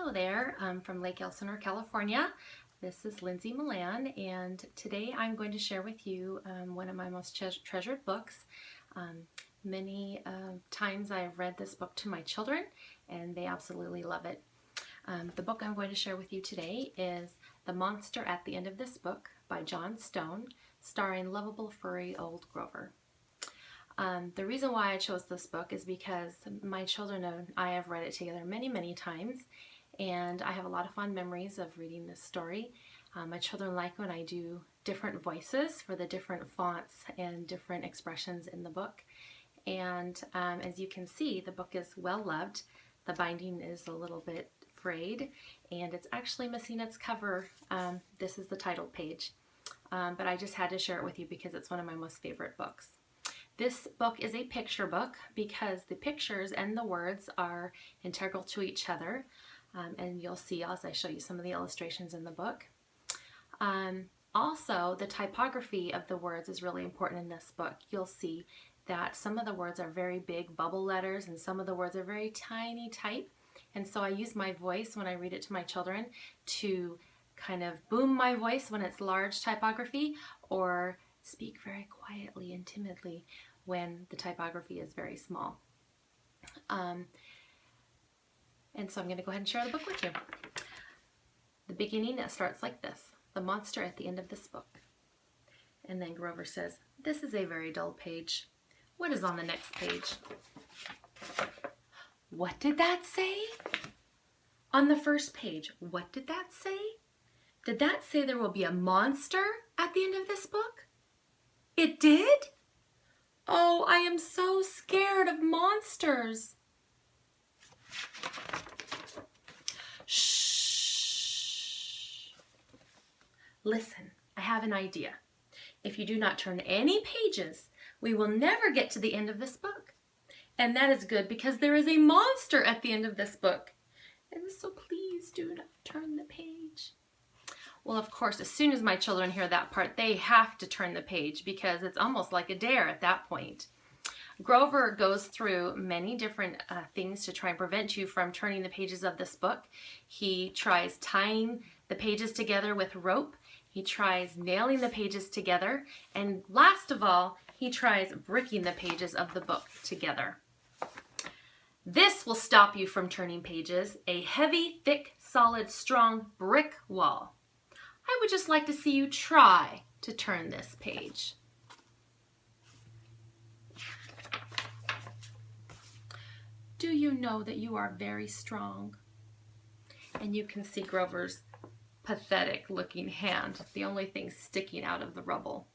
Hello there, I'm from Lake Elsinore, California. This is Lindsay Milan, and today I'm going to share with you one of my most treasured books. Many times I've read this book to my children, and they absolutely love it. The book I'm going to share with you today is The Monster at the End of This Book by John Stone, starring lovable furry old Grover. The reason why I chose this book is because my children and I have read it together many times, and I have a lot of fond memories of reading this story. My children like when I do different voices for the different fonts and different expressions in the book. And as you can see, the book is well loved. The binding is a little bit frayed, and it's actually missing its cover. This is the title page, but I just had to share it with you because it's one of my most favorite books. This book is a picture book because the pictures and the words are integral to each other, and you'll see as I show you some of the illustrations in the book. Also, the typography of the words is really important in this book. You'll see that some of the words are very big bubble letters and some of the words are very tiny type, and so I use my voice when I read it to my children to kind of boom my voice when it's large typography, or speak very quietly and timidly when the typography is very small. And so I'm going to go ahead and share the book with you. The beginning starts like this: the monster at the end of this book. And then Grover says, "This is a very dull page. What is on the next page?" What did that say? On the first page, what did that say? Did that say there will be a monster at the end of this book? It did? Oh, I am so scared of monsters. Shh. Listen, I have an idea. If you do not turn any pages, we will never get to the end of this book. And that is good because there is a monster at the end of this book. And so please do not turn the page. Well, of course, as soon as my children hear that part, they have to turn the page because it's almost like a dare at that point. Grover goes through many different things to try and prevent you from turning the pages of this book. He tries tying the pages together with rope. He tries nailing the pages together. And last of all, he tries bricking the pages of the book together. This will stop you from turning pages: a heavy, thick, solid, strong brick wall. I would just like to see you try to turn this page. Do you know that you are very strong? And you can see Grover's pathetic looking hand, the only thing sticking out of the rubble.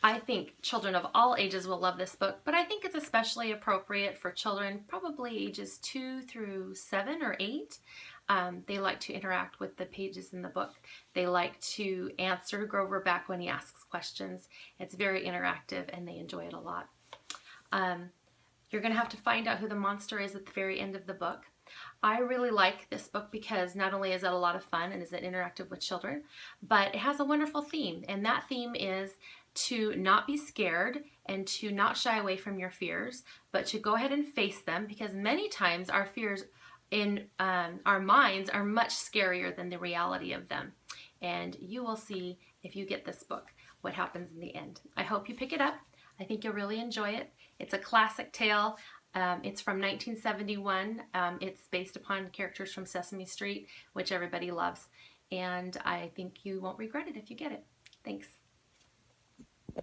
I think children of all ages will love this book, but I think it's especially appropriate for children probably ages 2 through 7 or 8. They like to interact with the pages in the book. They like to answer Grover back when he asks questions. It's very interactive and they enjoy it a lot. You're going to have to find out who the monster is at the very end of the book. I really like this book because not only is it a lot of fun and is it interactive with children, but it has a wonderful theme, and that theme is to not be scared and to not shy away from your fears, but to go ahead and face them, because many times our fears in our minds are much scarier than the reality of them. And you will see, if you get this book, what happens in the end. I hope you pick it up. I think you'll really enjoy it. It's a classic tale. It's from 1971. It's based upon characters from Sesame Street, which everybody loves. And I think you won't regret it if you get it. Thanks.